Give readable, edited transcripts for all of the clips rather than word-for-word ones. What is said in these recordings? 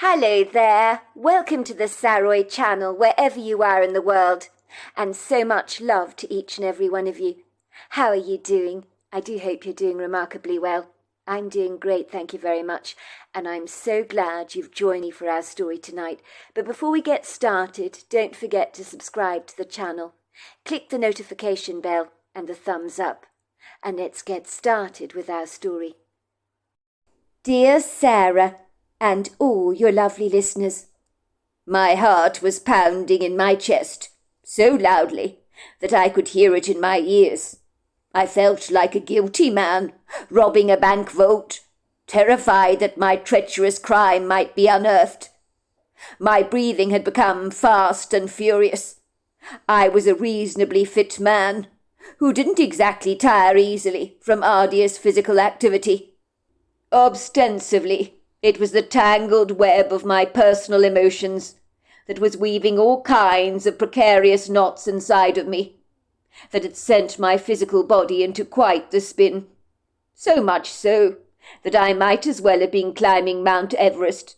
Hello there, welcome to the Saroy channel wherever you are in the world, and so much love to each and every one of you. How are you doing? I do hope you're doing remarkably well. I'm doing great, thank you very much, and I'm so glad you've joined me for our story tonight. But before we get started, don't forget to subscribe to the channel. Click the notification bell and the thumbs up, and let's get started with our story. Dear Sarah, and all your lovely listeners. My heart was pounding in my chest, so loudly that I could hear it in my ears. I felt like a guilty man, robbing a bank vault, terrified that my treacherous crime might be unearthed. My breathing had become fast and furious. I was a reasonably fit man, who didn't exactly tire easily from arduous physical activity. Ostensibly, it was the tangled web of my personal emotions that was weaving all kinds of precarious knots inside of me, that had sent my physical body into quite the spin. So much so that I might as well have been climbing Mount Everest,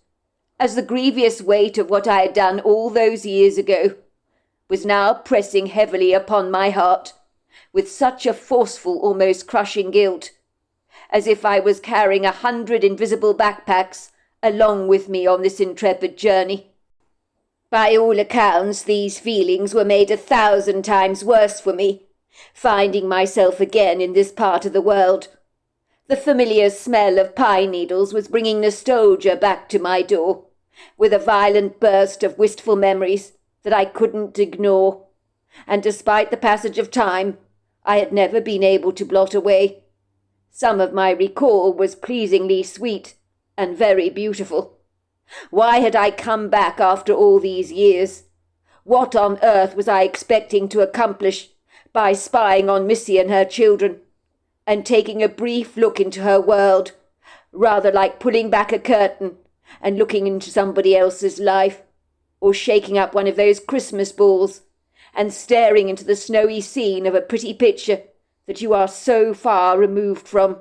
as the grievous weight of what I had done all those years ago was now pressing heavily upon my heart with such a forceful, almost crushing guilt, as if I was carrying 100 invisible backpacks along with me on this intrepid journey. By all accounts, these feelings were made 1,000 times worse for me, finding myself again in this part of the world. The familiar smell of pine needles was bringing nostalgia back to my door, with a violent burst of wistful memories that I couldn't ignore, and despite the passage of time, I had never been able to blot away. Some of my recall was pleasingly sweet and very beautiful. Why had I come back after all these years? What on earth was I expecting to accomplish by spying on Missy and her children, and taking a brief look into her world, rather like pulling back a curtain and looking into somebody else's life, or shaking up one of those Christmas balls and staring into the snowy scene of a pretty picture that you are so far removed from?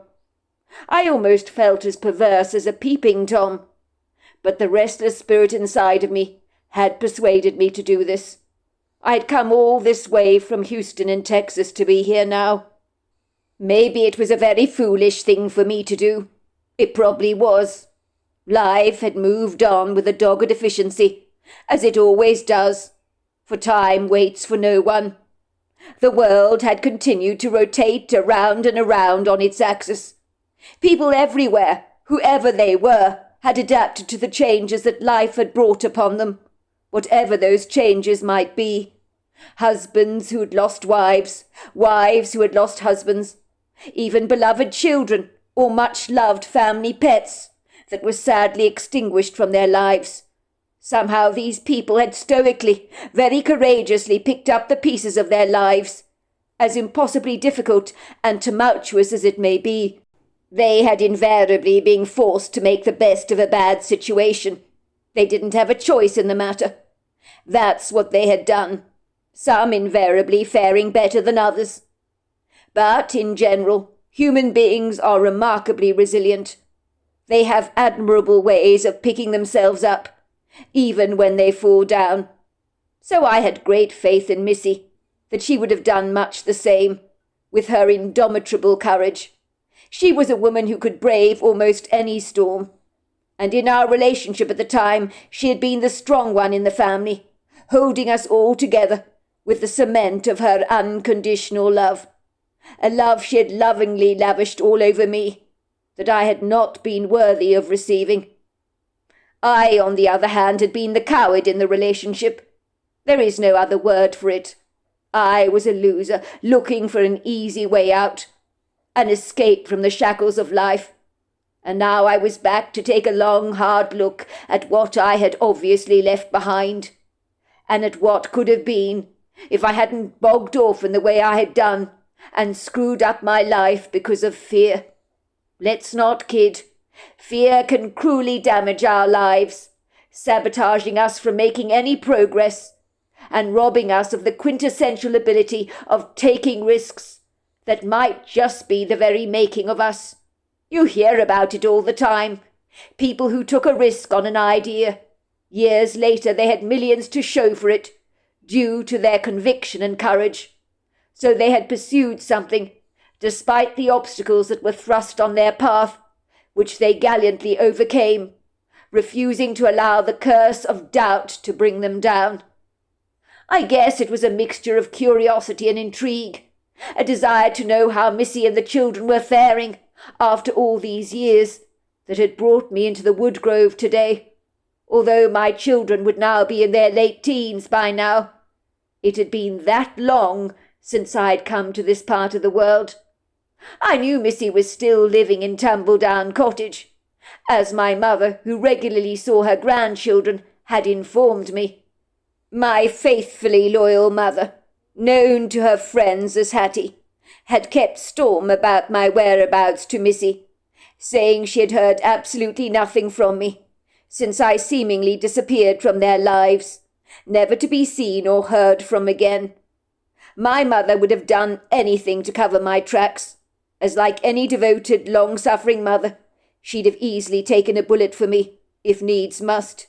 I almost felt as perverse as a peeping Tom, but the restless spirit inside of me had persuaded me to do this. I had come all this way from Houston in Texas to be here now. Maybe it was a very foolish thing for me to do. It probably was. Life had moved on with a dogged efficiency, as it always does, for time waits for no one. The world had continued to rotate around and around on its axis. People everywhere, whoever they were, had adapted to the changes that life had brought upon them, whatever those changes might be. Husbands who had lost wives, wives who had lost husbands, even beloved children or much-loved family pets that were sadly extinguished from their lives. Somehow these people had stoically, very courageously picked up the pieces of their lives. As impossibly difficult and tumultuous as it may be, they had invariably been forced to make the best of a bad situation. They didn't have a choice in the matter. That's what they had done, some invariably faring better than others. But, in general, human beings are remarkably resilient. They have admirable ways of picking themselves up, even when they fall down. So I had great faith in Missy, that she would have done much the same, with her indomitable courage. She was a woman who could brave almost any storm, and in our relationship at the time she had been the strong one in the family, holding us all together with the cement of her unconditional love, a love she had lovingly lavished all over me, that I had not been worthy of receiving. I, on the other hand, had been the coward in the relationship. There is no other word for it. I was a loser, looking for an easy way out, an escape from the shackles of life. And now I was back to take a long, hard look at what I had obviously left behind, and at what could have been if I hadn't bogged off in the way I had done and screwed up my life because of fear. Let's not kid. Fear can cruelly damage our lives, sabotaging us from making any progress and robbing us of the quintessential ability of taking risks that might just be the very making of us. You hear about it all the time. People who took a risk on an idea. Years later they had millions to show for it, due to their conviction and courage. So they had pursued something, despite the obstacles that were thrust on their path, which they gallantly overcame, refusing to allow the curse of doubt to bring them down. I guess it was a mixture of curiosity and intrigue, a desire to know how Missy and the children were faring after all these years, that had brought me into the wood grove today. Although my children would now be in their late teens by now, it had been that long since I had come to this part of the world. I knew Missy was still living in Tumbledown Cottage, as my mother, who regularly saw her grandchildren, had informed me. My faithfully loyal mother, known to her friends as Hattie, had kept storm about my whereabouts to Missy, saying she had heard absolutely nothing from me, since I seemingly disappeared from their lives, never to be seen or heard from again. My mother would have done anything to cover my tracks, as like any devoted, long-suffering mother, she'd have easily taken a bullet for me, if needs must.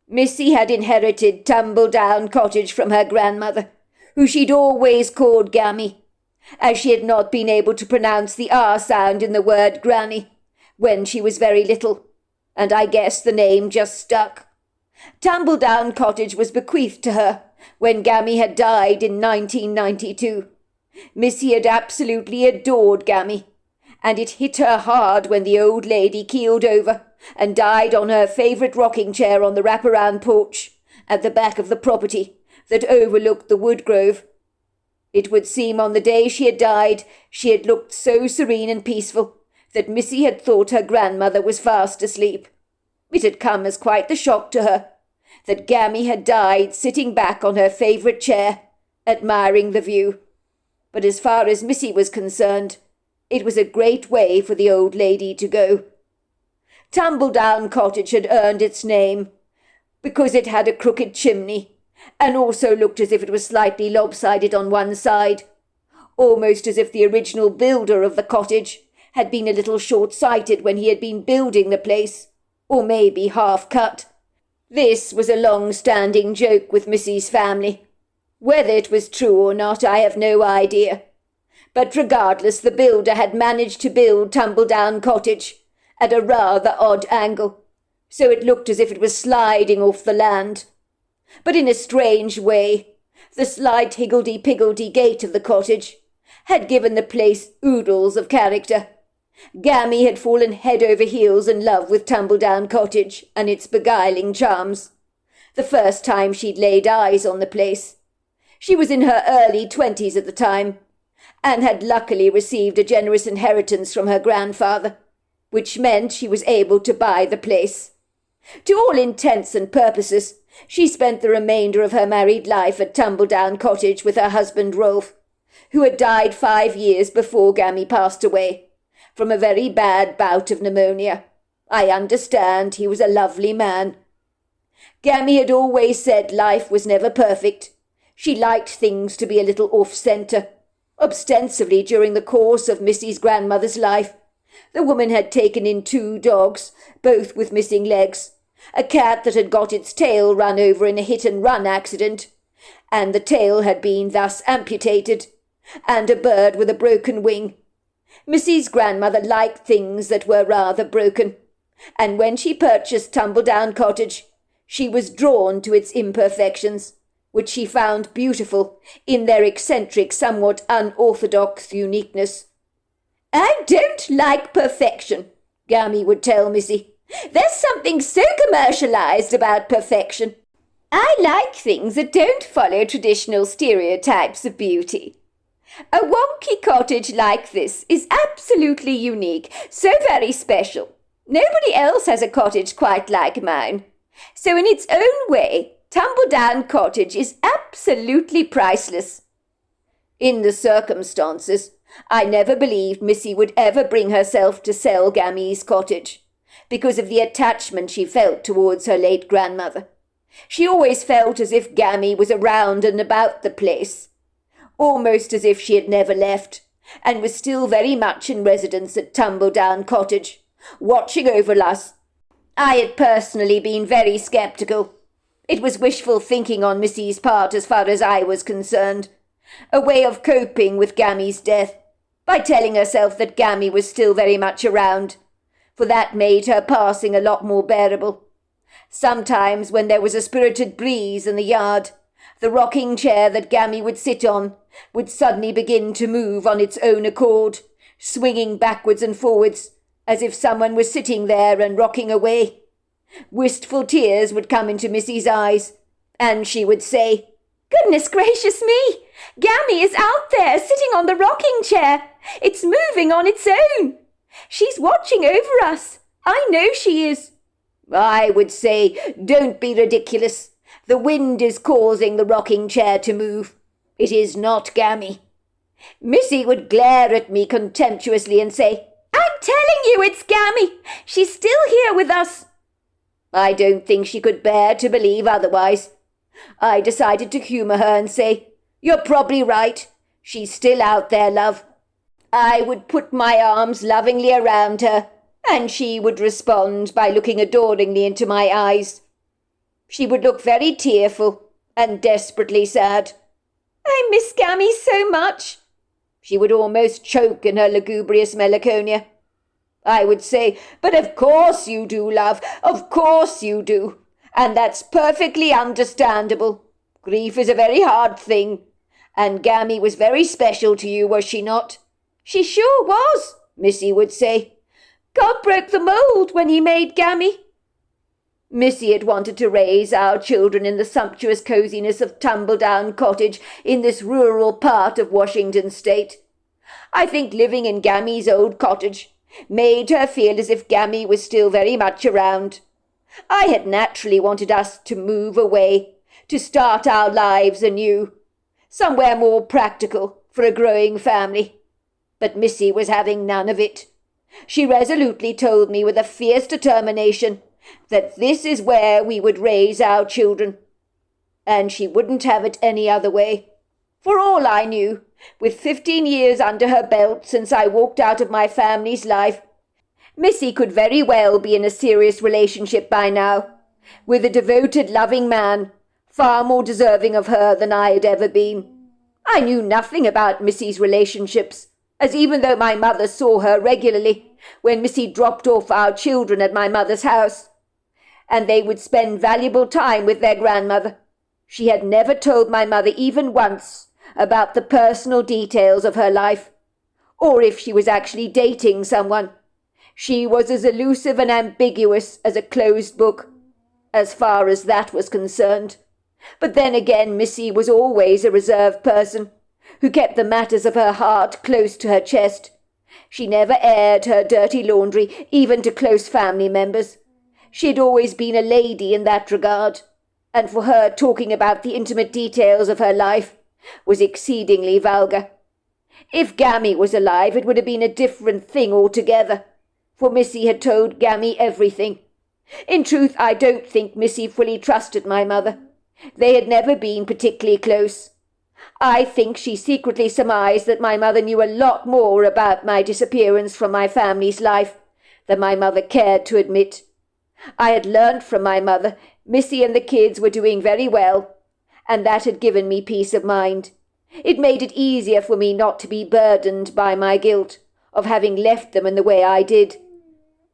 Missy had inherited Tumbledown Cottage from her grandmother, who she'd always called Gammy, as she had not been able to pronounce the R sound in the word granny when she was very little, and I guess the name just stuck. Tumbledown Cottage was bequeathed to her when Gammy had died in 1992. Missy had absolutely adored Gammy, and it hit her hard when the old lady keeled over and died on her favourite rocking chair on the wraparound porch at the back of the property that overlooked the wood grove. It would seem on the day she had died she had looked so serene and peaceful that Missy had thought her grandmother was fast asleep. It had come as quite the shock to her that Gammy had died sitting back on her favourite chair, admiring the view. But as far as Missy was concerned, it was a great way for the old lady to go. Tumbledown Cottage had earned its name because it had a crooked chimney, and also looked as if it was slightly lopsided on one side, almost as if the original builder of the cottage had been a little short-sighted when he had been building the place, or maybe half-cut. This was a long-standing joke with Missy's family. Whether it was true or not, I have no idea. But regardless, the builder had managed to build Tumbledown Cottage at a rather odd angle, so it looked as if it was sliding off the land. But in a strange way, the slight higgledy-piggledy gait of the cottage had given the place oodles of character. Gammy had fallen head over heels in love with Tumbledown Cottage and its beguiling charms, the first time she'd laid eyes on the place. She was in her early 20s at the time, and had luckily received a generous inheritance from her grandfather, which meant she was able to buy the place. To all intents and purposes, she spent the remainder of her married life at Tumbledown Cottage with her husband Rolf, who had died 5 years before Gammy passed away, from a very bad bout of pneumonia. I understand he was a lovely man. Gammy had always said life was never perfect. She liked things to be a little off-centre. Ostensibly during the course of Missy's grandmother's life, the woman had taken in 2 dogs, both with missing legs, a cat that had got its tail run over in a hit-and-run accident, and the tail had been thus amputated, and a bird with a broken wing. Missy's grandmother liked things that were rather broken, and when she purchased Tumbledown Cottage, she was drawn to its imperfections, which she found beautiful in their eccentric, somewhat unorthodox uniqueness. "I don't like perfection," Gammy would tell Missy. "There's something so commercialized about perfection. I like things that don't follow traditional stereotypes of beauty. A wonky cottage like this is absolutely unique, so very special. Nobody else has a cottage quite like mine. So in its own way, Tumbledown Cottage is absolutely priceless." In the circumstances, I never believed Missy would ever bring herself to sell Gammy's cottage, because of the attachment she felt towards her late grandmother. She always felt as if Gammy was around and about the place, almost as if she had never left, and was still very much in residence at Tumbledown Cottage, watching over us. I had personally been very sceptical. It was wishful thinking on Missy's part as far as I was concerned. A way of coping with Gammy's death, by telling herself that Gammy was still very much around, for that made her passing a lot more bearable. Sometimes when there was a spirited breeze in the yard, the rocking chair that Gammy would sit on would suddenly begin to move on its own accord, swinging backwards and forwards, as if someone was sitting there and rocking away. Wistful tears would come into Missy's eyes, and she would say, "Goodness gracious me! Gammy is out there sitting on the rocking chair. It's moving on its own. She's watching over us. I know she is." I would say, "Don't be ridiculous. The wind is causing the rocking chair to move. It is not Gammy." Missy would glare at me contemptuously and say, "I'm telling you it's Gammy. She's still here with us." I don't think she could bear to believe otherwise. I decided to humour her and say, "You're probably right. She's still out there, love." I would put my arms lovingly around her, and she would respond by looking adoringly into my eyes. She would look very tearful and desperately sad. "I miss Gammy so much." She would almost choke in her lugubrious melancholia. I would say, "But of course you do, love, of course you do, and that's perfectly understandable. Grief is a very hard thing, and Gammy was very special to you, was she not?" "She sure was," Missy would say. "God broke the mould when he made Gammy." Missy had wanted to raise our children in the sumptuous coziness of Tumbledown Cottage in this rural part of Washington State. I think living in Gammy's old cottage made her feel as if Gammy was still very much around. I had naturally wanted us to move away, to start our lives anew, somewhere more practical for a growing family. But Missy was having none of it. She resolutely told me with a fierce determination that this is where we would raise our children, and she wouldn't have it any other way. For all I knew, with 15 years under her belt since I walked out of my family's life, Missy could very well be in a serious relationship by now, with a devoted, loving man, far more deserving of her than I had ever been. I knew nothing about Missy's relationships, as even though my mother saw her regularly when Missy dropped off our children at my mother's house, and they would spend valuable time with their grandmother, she had never told my mother even once about the personal details of her life, or if she was actually dating someone. She was as elusive and ambiguous as a closed book, as far as that was concerned. But then again, Missy was always a reserved person, who kept the matters of her heart close to her chest. She never aired her dirty laundry, even to close family members. She had always been a lady in that regard, and for her talking about the intimate details of her life was exceedingly vulgar. If Gammy was alive, it would have been a different thing altogether, for Missy had told Gammy everything. In truth, I don't think Missy fully trusted my mother. They had never been particularly close. I think she secretly surmised that my mother knew a lot more about my disappearance from my family's life than my mother cared to admit. I had learnt from my mother Missy and the kids were doing very well, and that had given me peace of mind. It made it easier for me not to be burdened by my guilt of having left them in the way I did.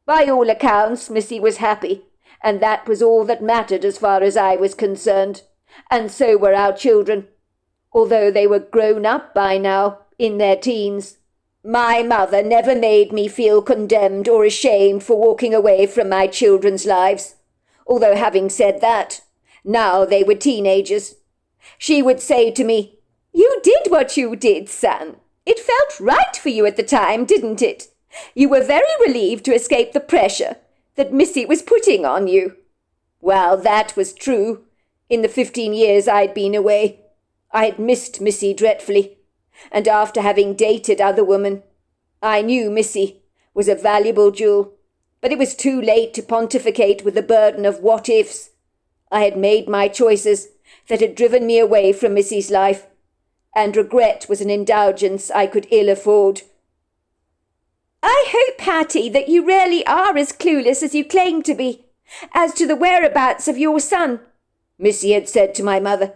By all accounts, Missy was happy, and that was all that mattered as far as I was concerned, and so were our children, although they were grown up by now, in their teens. My mother never made me feel condemned or ashamed for walking away from my children's lives, although having said that, now they were teenagers. She would say to me, "You did what you did, son. It felt right for you at the time, didn't it? You were very relieved to escape the pressure that Missy was putting on you." Well, that was true. In the 15 years I'd been away, I had missed Missy dreadfully, and after having dated other women, I knew Missy was a valuable jewel, but it was too late to pontificate with the burden of what-ifs. I had made my choices that had driven me away from Missy's life, and regret was an indulgence I could ill afford. I hope, Hattie, that you really are as clueless as you claim to be, as to the whereabouts of your son, Missy had said to my mother,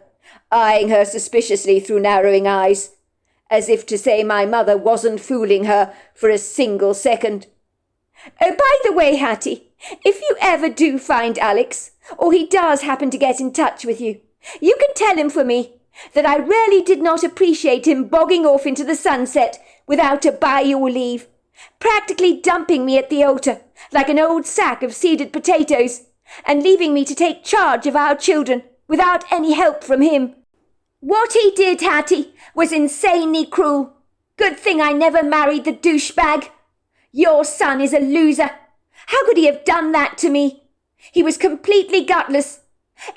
eyeing her suspiciously through narrowing eyes, as if to say my mother wasn't fooling her for a single second. Oh, by the way, Hattie, if you ever do find Alex, or he does happen to get in touch with you, you can tell him for me that I really did not appreciate him bogging off into the sunset without a by your leave, practically dumping me at the altar like an old sack of seeded potatoes, and leaving me to take charge of our children without any help from him. What he did, Hattie, was insanely cruel. Good thing I never married the douchebag. Your son is a loser. How could he have done that to me? He was completely gutless.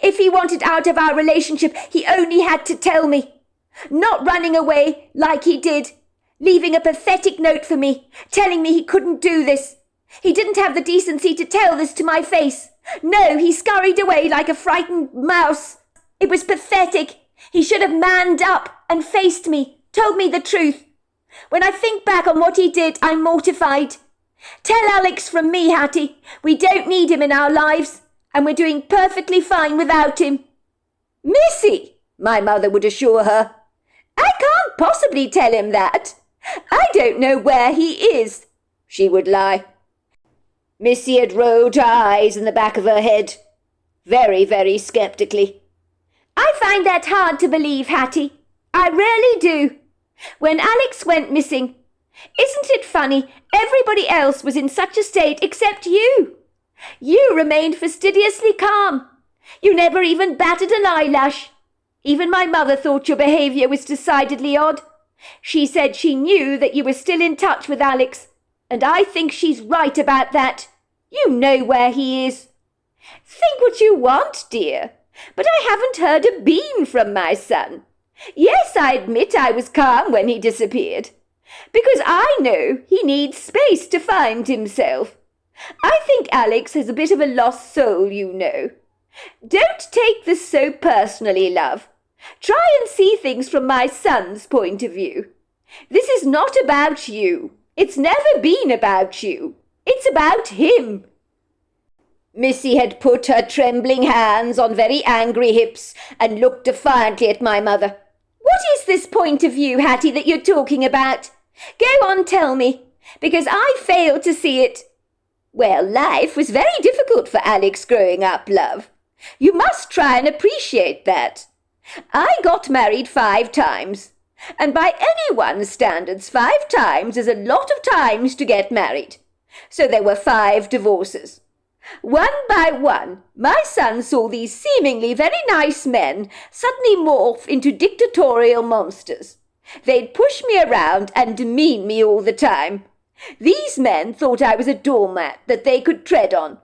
If he wanted out of our relationship, he only had to tell me. Not running away like he did, leaving a pathetic note for me, telling me he couldn't do this. He didn't have the decency to tell this to my face. No, he scurried away like a frightened mouse. It was pathetic. He should have manned up and faced me, told me the truth. When I think back on what he did, I'm mortified. Tell Alex from me, Hattie, we don't need him in our lives, and we're doing perfectly fine without him. Missy, my mother would assure her, I can't possibly tell him that. I don't know where he is, she would lie. Missy had rolled her eyes in the back of her head, very, very sceptically. I find that hard to believe, Hattie. I really do. When Alex went missing, isn't it funny everybody else was in such a state except you? You remained fastidiously calm. You never even batted an eyelash. Even my mother thought your behaviour was decidedly odd. She said she knew that you were still in touch with Alex, and I think she's right about that. You know where he is. Think what you want, dear, but I haven't heard a bean from my son. Yes, I admit I was calm when he disappeared, because I know he needs space to find himself. I think Alex is a bit of a lost soul, you know. Don't take this so personally, love. Try and see things from my son's point of view. This is not about you. It's never been about you. It's about him. Missy had put her trembling hands on very angry hips and looked defiantly at my mother. What is this point of view, Hattie, that you're talking about? Go on, tell me, because I fail to see it. Well, life was very difficult for Alex growing up, love. You must try and appreciate that. I got married 5 times, and by anyone's standards, 5 times is a lot of times to get married. So there were 5 divorces. One by one, my son saw these seemingly very nice men suddenly morph into dictatorial monsters. They'd push me around and demean me all the time. These men thought I was a doormat that they could tread on,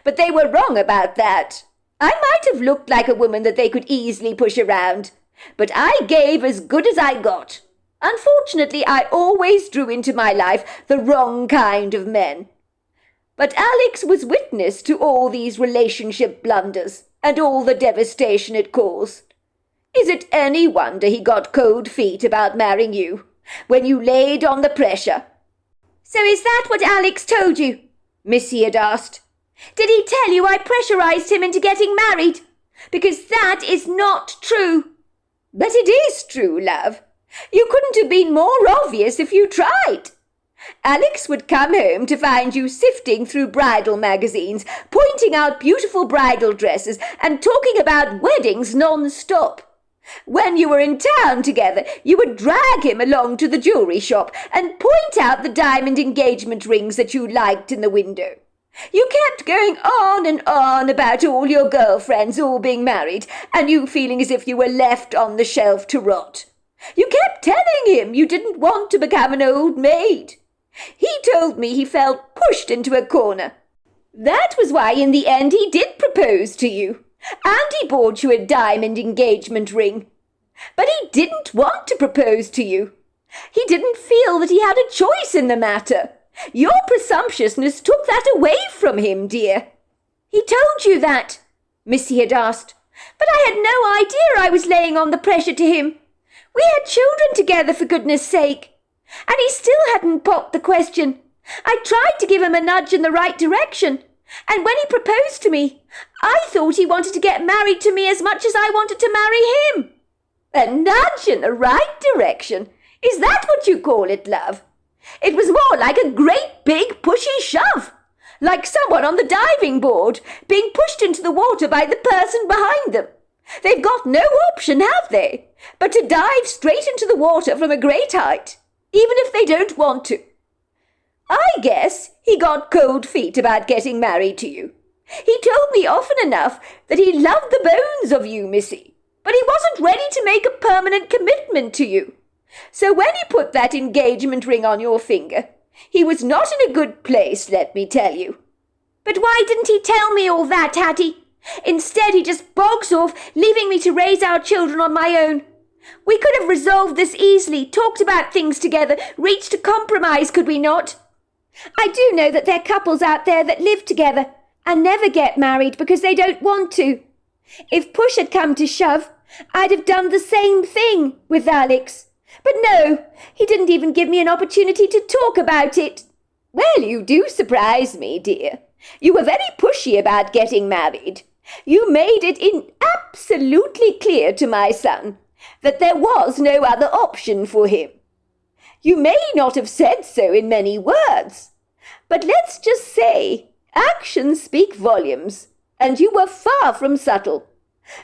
but they were wrong about that. I might have looked like a woman that they could easily push around, but I gave as good as I got. Unfortunately, I always drew into my life the wrong kind of men. But Alex was witness to all these relationship blunders and all the devastation it caused. Is it any wonder he got cold feet about marrying you when you laid on the pressure? So is that what Alex told you? Missy had asked. Did he tell you I pressurized him into getting married? Because that is not true. But it is true, love. You couldn't have been more obvious if you tried. Alex would come home to find you sifting through bridal magazines, pointing out beautiful bridal dresses and talking about weddings non-stop. When you were in town together, you would drag him along to the jewellery shop and point out the diamond engagement rings that you liked in the window. You kept going on and on about all your girlfriends all being married and you feeling as if you were left on the shelf to rot. You kept telling him you didn't want to become an old maid. He told me he felt pushed into a corner. That was why in the end he did propose to you, and he bought you a diamond engagement ring. But he didn't want to propose to you. He didn't feel that he had a choice in the matter. Your presumptuousness took that away from him, dear. He told you that, Missy had asked, but I had no idea I was laying on the pressure to him. We had children together, for goodness sake. And he still hadn't popped the question, I tried to give him a nudge in the right direction, and when he proposed to me, I thought he wanted to get married to me as much as I wanted to marry him. A nudge in the right direction? Is that what you call it, love? It was more like a great big pushy shove, like someone on the diving board being pushed into the water by the person behind them. They've got no option, have they, but to dive straight into the water from a great height, even if they don't want to. I guess he got cold feet about getting married to you. He told me often enough that he loved the bones of you, Missy, but he wasn't ready to make a permanent commitment to you. So when he put that engagement ring on your finger, he was not in a good place, let me tell you. But why didn't he tell me all that, Hattie? Instead, he just bogs off, leaving me to raise our children on my own. We could have resolved this easily, talked about things together, reached a compromise, could we not? I do know that there are couples out there that live together and never get married because they don't want to. If push had come to shove, I'd have done the same thing with Alex. But no, he didn't even give me an opportunity to talk about it. Well, you do surprise me, dear. You were very pushy about getting married. You made it absolutely clear to my son that there was no other option for him. You may not have said so in many words, but let's just say actions speak volumes, and you were far from subtle.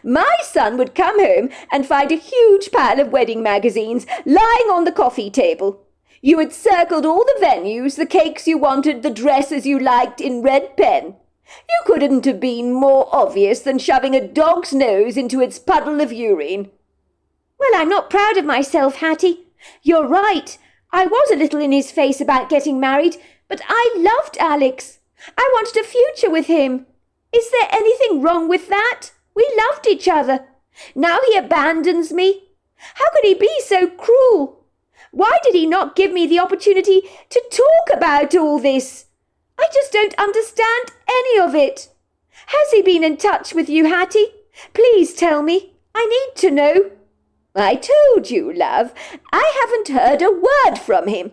My son would come home and find a huge pile of wedding magazines lying on the coffee table. You had circled all the venues, the cakes you wanted, the dresses you liked in red pen. You couldn't have been more obvious than shoving a dog's nose into its puddle of urine. Well, I'm not proud of myself, Hattie. You're right. I was a little in his face about getting married, but I loved Alex. I wanted a future with him. Is there anything wrong with that? We loved each other. Now he abandons me. How could he be so cruel? Why did he not give me the opportunity to talk about all this? I just don't understand any of it. Has he been in touch with you, Hattie? Please tell me. I need to know. I told you, love, I haven't heard a word from him.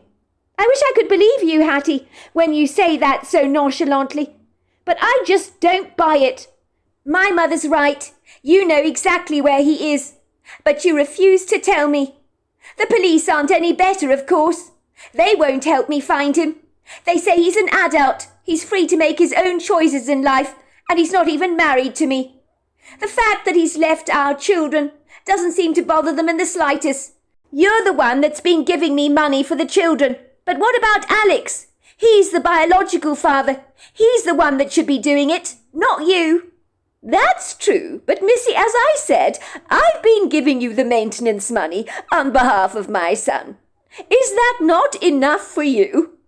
I wish I could believe you, Hattie, when you say that so nonchalantly. But I just don't buy it. My mother's right. You know exactly where he is. But you refuse to tell me. The police aren't any better, of course. They won't help me find him. They say he's an adult. He's free to make his own choices in life, and he's not even married to me. The fact that he's left our children doesn't seem to bother them in the slightest. You're the one that's been giving me money for the children. But what about Alex? He's the biological father. He's the one that should be doing it, not you. That's true, but Missy, as I said, I've been giving you the maintenance money on behalf of my son. Is that not enough for you?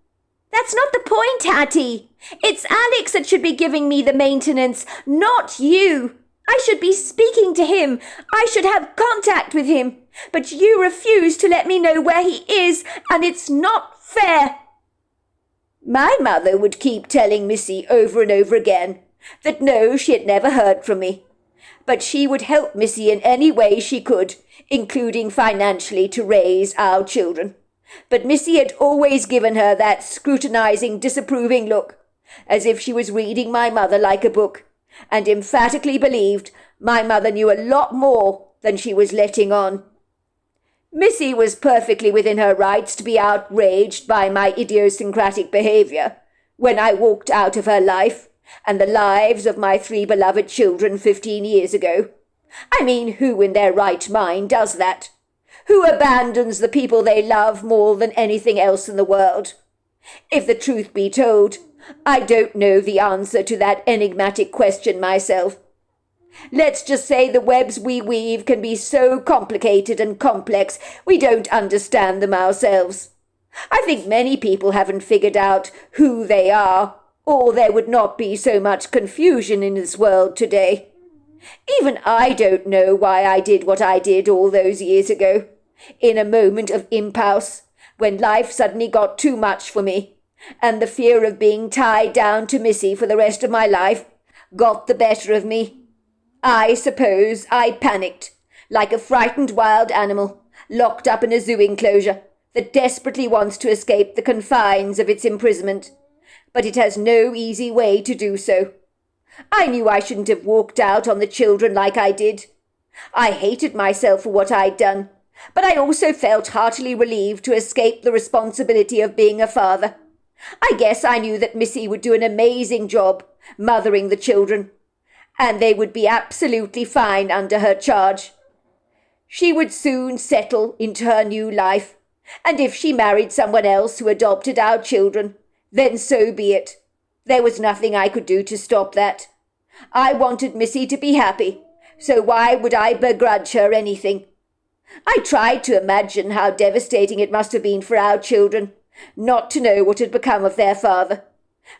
That's not the point, Hattie. It's Alex that should be giving me the maintenance, not you. I should be speaking to him. I should have contact with him. But you refuse to let me know where he is, and it's not fair. My mother would keep telling Missy over and over again that no, she had never heard from me. But she would help Missy in any way she could, including financially, to raise our children. But Missy had always given her that scrutinizing, disapproving look, as if she was reading my mother like a book, and emphatically believed my mother knew a lot more than she was letting on. Missy was perfectly within her rights to be outraged by my idiosyncratic behaviour when I walked out of her life and the lives of my 3 beloved children 15 years ago. I mean, who in their right mind does that? Who abandons the people they love more than anything else in the world? If the truth be told, I don't know the answer to that enigmatic question myself. Let's just say the webs we weave can be so complicated and complex we don't understand them ourselves. I think many people haven't figured out who they are, or there would not be so much confusion in this world today. Even I don't know why I did what I did all those years ago, in a moment of impulse, when life suddenly got too much for me, and the fear of being tied down to Missy for the rest of my life got the better of me. I suppose I panicked, like a frightened wild animal, locked up in a zoo enclosure, that desperately wants to escape the confines of its imprisonment, but it has no easy way to do so. I knew I shouldn't have walked out on the children like I did. I hated myself for what I'd done, but I also felt heartily relieved to escape the responsibility of being a father. I guess I knew that Missy would do an amazing job mothering the children, and they would be absolutely fine under her charge. She would soon settle into her new life, and if she married someone else who adopted our children, then so be it. There was nothing I could do to stop that. I wanted Missy to be happy, so why would I begrudge her anything? I tried to imagine how devastating it must have been for our children not to know what had become of their father.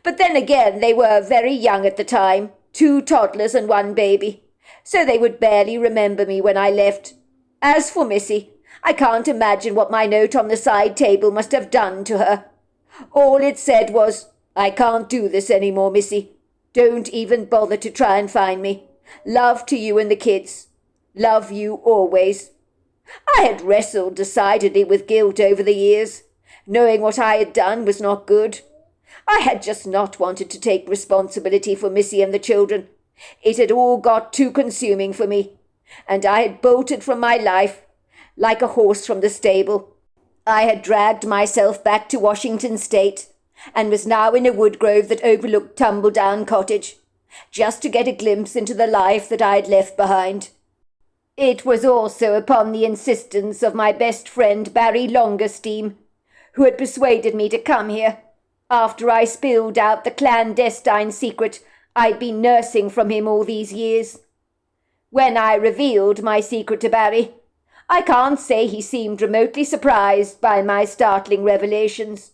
But then again, they were very young at the time, 2 toddlers and 1 baby, so they would barely remember me when I left. As for Missy, I can't imagine what my note on the side table must have done to her. All it said was, "I can't do this any more, Missy. Don't even bother to try and find me. Love to you and the kids. Love you always." I had wrestled decidedly with guilt over the years, knowing what I had done was not good. I had just not wanted to take responsibility for Missy and the children. It had all got too consuming for me, and I had bolted from my life like a horse from the stable. I had dragged myself back to Washington State, and was now in a wood grove that overlooked Tumbledown Cottage, just to get a glimpse into the life that I had left behind. It was also upon the insistence of my best friend Barry Longersteam, who had persuaded me to come here, after I spilled out the clandestine secret I'd been nursing from him all these years. When I revealed my secret to Barry, I can't say he seemed remotely surprised by my startling revelations.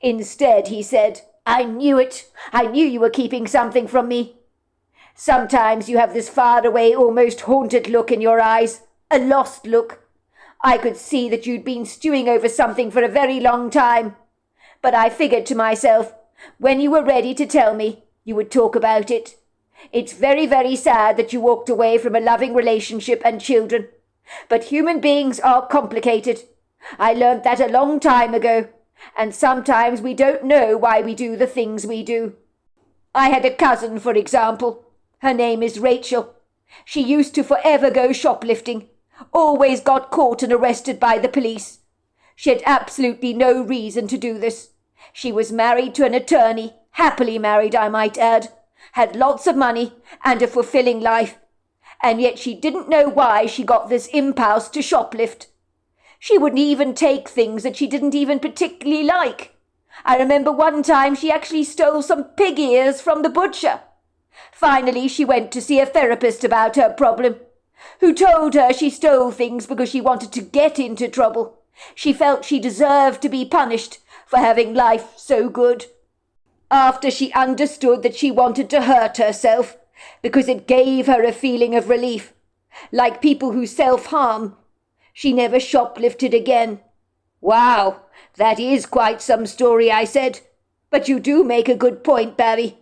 Instead, he said, "I knew it. I knew you were keeping something from me. Sometimes you have this far-away, almost haunted look in your eyes, a lost look. I could see that you'd been stewing over something for a very long time. But I figured to myself, when you were ready to tell me, you would talk about it. It's very, very sad that you walked away from a loving relationship and children. But human beings are complicated. I learned that a long time ago, and sometimes we don't know why we do the things we do. I had a cousin, for example. Her name is Rachel. She used to forever go shoplifting, always got caught and arrested by the police. She had absolutely no reason to do this. She was married to an attorney, happily married, I might add, had lots of money and a fulfilling life, and yet she didn't know why she got this impulse to shoplift. She wouldn't even take things that she didn't even particularly like. I remember one time she actually stole some pig ears from the butcher. Finally, she went to see a therapist about her problem, who told her she stole things because she wanted to get into trouble. She felt she deserved to be punished for having life so good. After she understood that she wanted to hurt herself because it gave her a feeling of relief, like people who self-harm, she never shoplifted again. "Wow, that is quite some story," I said. "But you do make a good point, Barry.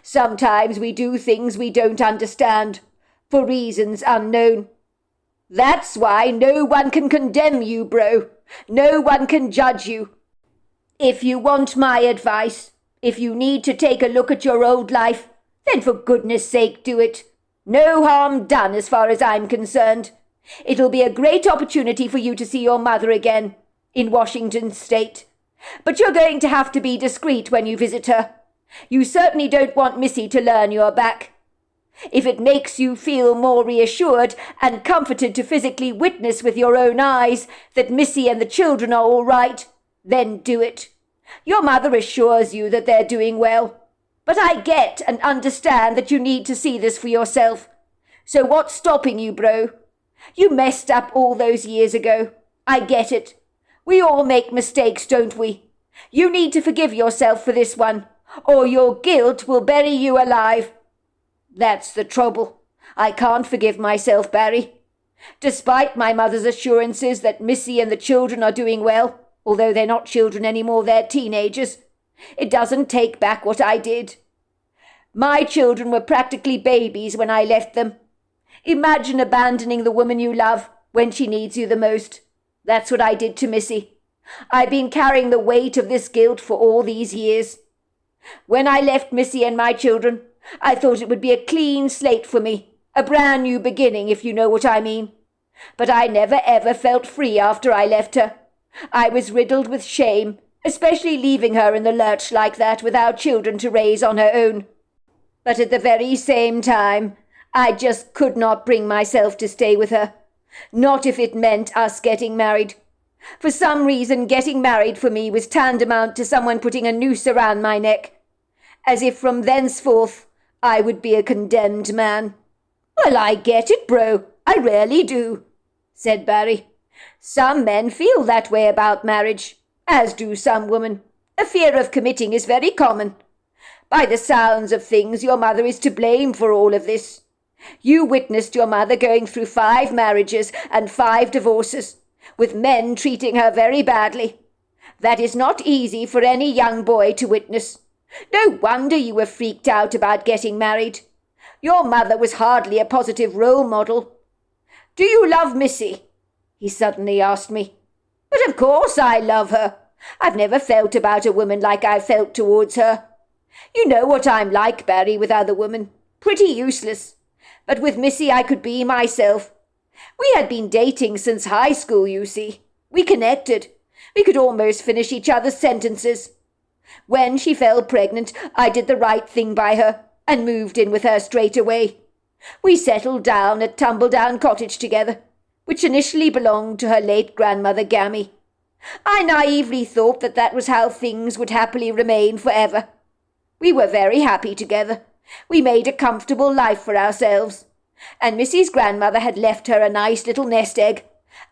Sometimes we do things we don't understand, for reasons unknown. That's why no one can condemn you, bro. No one can judge you. If you want my advice, if you need to take a look at your old life, then for goodness sake do it. No harm done as far as I'm concerned. It'll be a great opportunity for you to see your mother again, in Washington State. But you're going to have to be discreet when you visit her. You certainly don't want Missy to learn you're back. If it makes you feel more reassured and comforted to physically witness with your own eyes that Missy and the children are all right, then do it. Your mother assures you that they're doing well. But I get and understand that you need to see this for yourself. So what's stopping you, bro? You messed up all those years ago. I get it. We all make mistakes, don't we? You need to forgive yourself for this one, or your guilt will bury you alive. That's the trouble. I can't forgive myself, Barry. Despite my mother's assurances that Missy and the children are doing well, although they're not children anymore, they're teenagers, it doesn't take back what I did. My children were practically babies when I left them. Imagine abandoning the woman you love when she needs you the most. That's what I did to Missy. I've been carrying the weight of this guilt for all these years. When I left Missy and my children, I thought it would be a clean slate for me, a brand new beginning, if you know what I mean. But I never ever felt free after I left her. I was riddled with shame, especially leaving her in the lurch like that without children to raise on her own. But at the very same time, I just could not bring myself to stay with her. Not if it meant us getting married. For some reason, getting married for me was tantamount to someone putting a noose around my neck, as if from thenceforth I would be a condemned man. Well, I get it, bro. I really do, said Barry. Some men feel that way about marriage, as do some women. A fear of committing is very common. By the sounds of things, your mother is to blame for all of this. You witnessed your mother going through 5 marriages and 5 divorces, with men treating her very badly. That is not easy for any young boy to witness. No wonder you were freaked out about getting married. Your mother was hardly a positive role model. Do you love Missy? He suddenly asked me. But of course I love her. I've never felt about a woman like I felt towards her. You know what I'm like, Barry, with other women. Pretty useless. But with Missy I could be myself. We had been dating since high school, you see. We connected. We could almost finish each other's sentences. When she fell pregnant, I did the right thing by her and moved in with her straight away. We settled down at Tumbledown Cottage together, which initially belonged to her late grandmother Gammy. I naively thought that was how things would happily remain forever. We were very happy together. We made a comfortable life for ourselves, and Missy's grandmother had left her a nice little nest egg,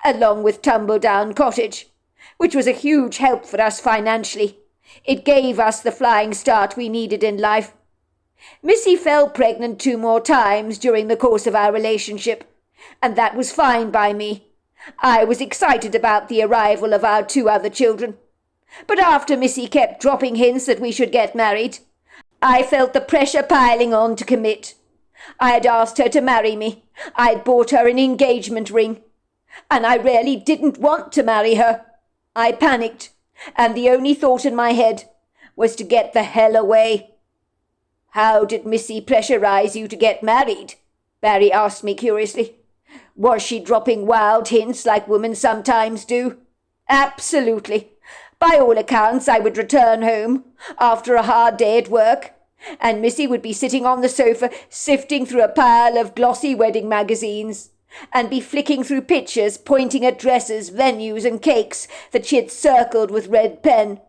along with Tumbledown Cottage, which was a huge help for us financially. It gave us the flying start we needed in life. Missy fell pregnant 2 more times during the course of our relationship, and that was fine by me. I was excited about the arrival of our 2 other children. But after Missy kept dropping hints that we should get married, I felt the pressure piling on to commit. I had asked her to marry me. I had bought her an engagement ring. And I really didn't want to marry her. I panicked, and the only thought in my head was to get the hell away. How did Missy pressurize you to get married? Barry asked me curiously. Was she dropping wild hints like women sometimes do? Absolutely. By all accounts, I would return home after a hard day at work, and Missy would be sitting on the sofa sifting through a pile of glossy wedding magazines, and be flicking through pictures pointing at dresses, venues and cakes that she had circled with red pen.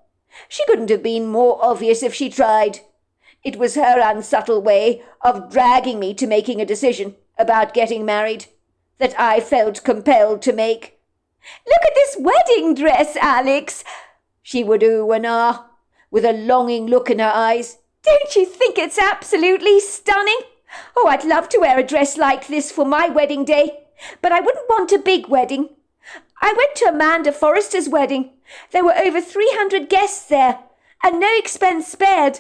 She couldn't have been more obvious if she tried. It was her unsubtle way of dragging me to making a decision about getting married that I felt compelled to make. "Look at this wedding dress, Alex," she would ooh and ah, with a longing look in her eyes. "Don't you think it's absolutely stunning? Oh, I'd love to wear a dress like this for my wedding day, but I wouldn't want a big wedding. I went to Amanda Forrester's wedding. There were over 300 guests there, and no expense spared.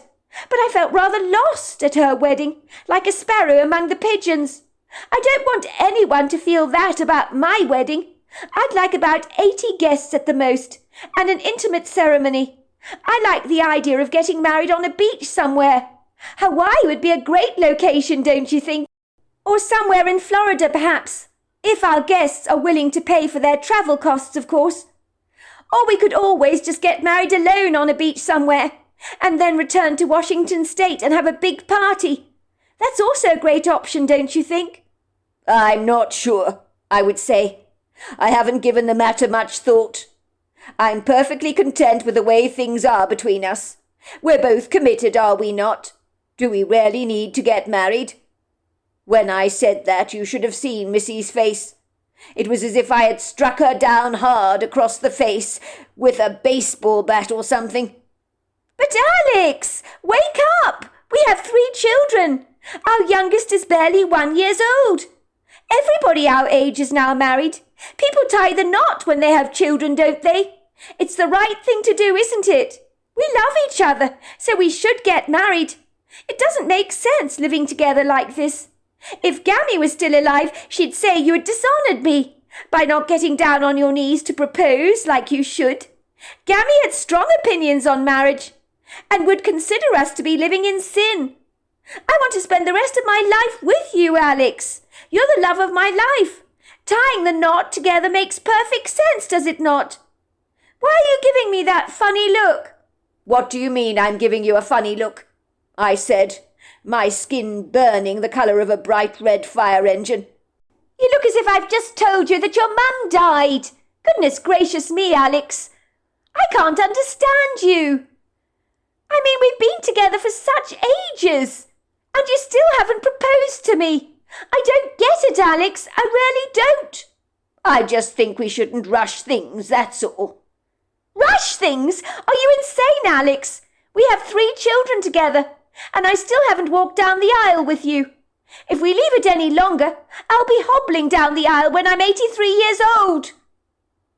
But I felt rather lost at her wedding, like a sparrow among the pigeons. I don't want anyone to feel that about my wedding. I'd like about 80 guests at the most, and an intimate ceremony. I like the idea of getting married on a beach somewhere. Hawaii would be a great location, don't you think? Or somewhere in Florida, perhaps, if our guests are willing to pay for their travel costs, of course. Or we could always just get married alone on a beach somewhere, and then return to Washington State and have a big party. That's also a great option, don't you think?" "I'm not sure," I would say. "I haven't given the matter much thought. I'm perfectly content with the way things are between us. We're both committed, are we not? Do we really need to get married?" When I said that, you should have seen Missy's face. It was as if I had struck her down hard across the face with a baseball bat or something. "But Alex, wake up! We have 3 children. Our youngest is barely 1 year old. Everybody our age is now married. People tie the knot when they have children, don't they? It's the right thing to do, isn't it? We love each other, so we should get married. It doesn't make sense living together like this. If Gammy was still alive, she'd say you had dishonoured me by not getting down on your knees to propose like you should. Gammy had strong opinions on marriage and would consider us to be living in sin. I want to spend the rest of my life with you, Alex. You're the love of my life. Tying the knot together makes perfect sense, does it not? Why are you giving me that funny look? What do you mean I'm giving you a funny look? I said, my skin burning the colour of a bright red fire engine. You look as if I've just told you that your mum died. Goodness gracious me, Alex. I can't understand you. I mean, we've been together for such ages, and you still haven't proposed to me. I don't get it, Alex. I really don't. I just think we shouldn't rush things, that's all. Rush things? Are you insane, Alex? We have 3 children together, and I still haven't walked down the aisle with you. If we leave it any longer, I'll be hobbling down the aisle when I'm 83 years old.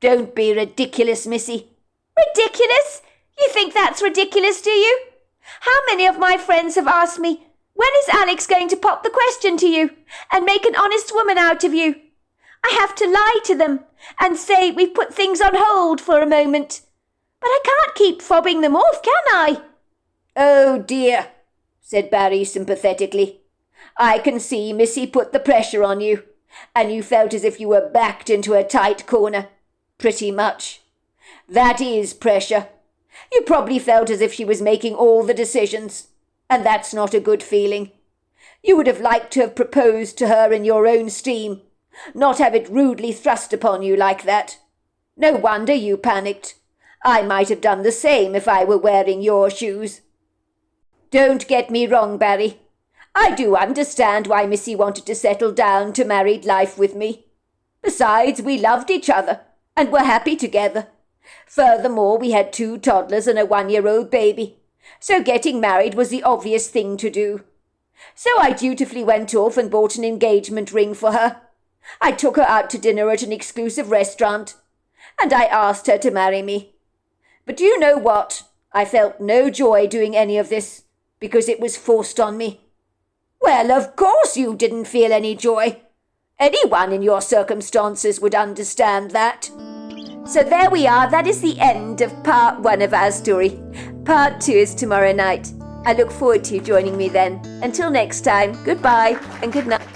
Don't be ridiculous, Missy. Ridiculous? You think that's ridiculous, do you? How many of my friends have asked me, when is Alex going to pop the question to you and make an honest woman out of you? I have to lie to them and say we've put things on hold for a moment. But I can't keep fobbing them off, can I? Oh dear, said Barry sympathetically. I can see Missy put the pressure on you, and you felt as if you were backed into a tight corner. Pretty much. That is pressure. You probably felt as if she was making all the decisions, and that's not a good feeling. You would have liked to have proposed to her in your own steam, not have it rudely thrust upon you like that. No wonder you panicked. I might have done the same if I were wearing your shoes. Don't get me wrong, Barry. I do understand why Missy wanted to settle down to married life with me. Besides, we loved each other and were happy together. Furthermore, we had 2 toddlers and a 1-year-old baby, so getting married was the obvious thing to do. So I dutifully went off and bought an engagement ring for her. I took her out to dinner at an exclusive restaurant, and I asked her to marry me. But do you know what? I felt no joy doing any of this, because it was forced on me. Well, of course you didn't feel any joy. Anyone in your circumstances would understand that. So there we are. That is the end of part 1 of our story. Part 2 is tomorrow night. I look forward to you joining me then. Until next time, goodbye and good night.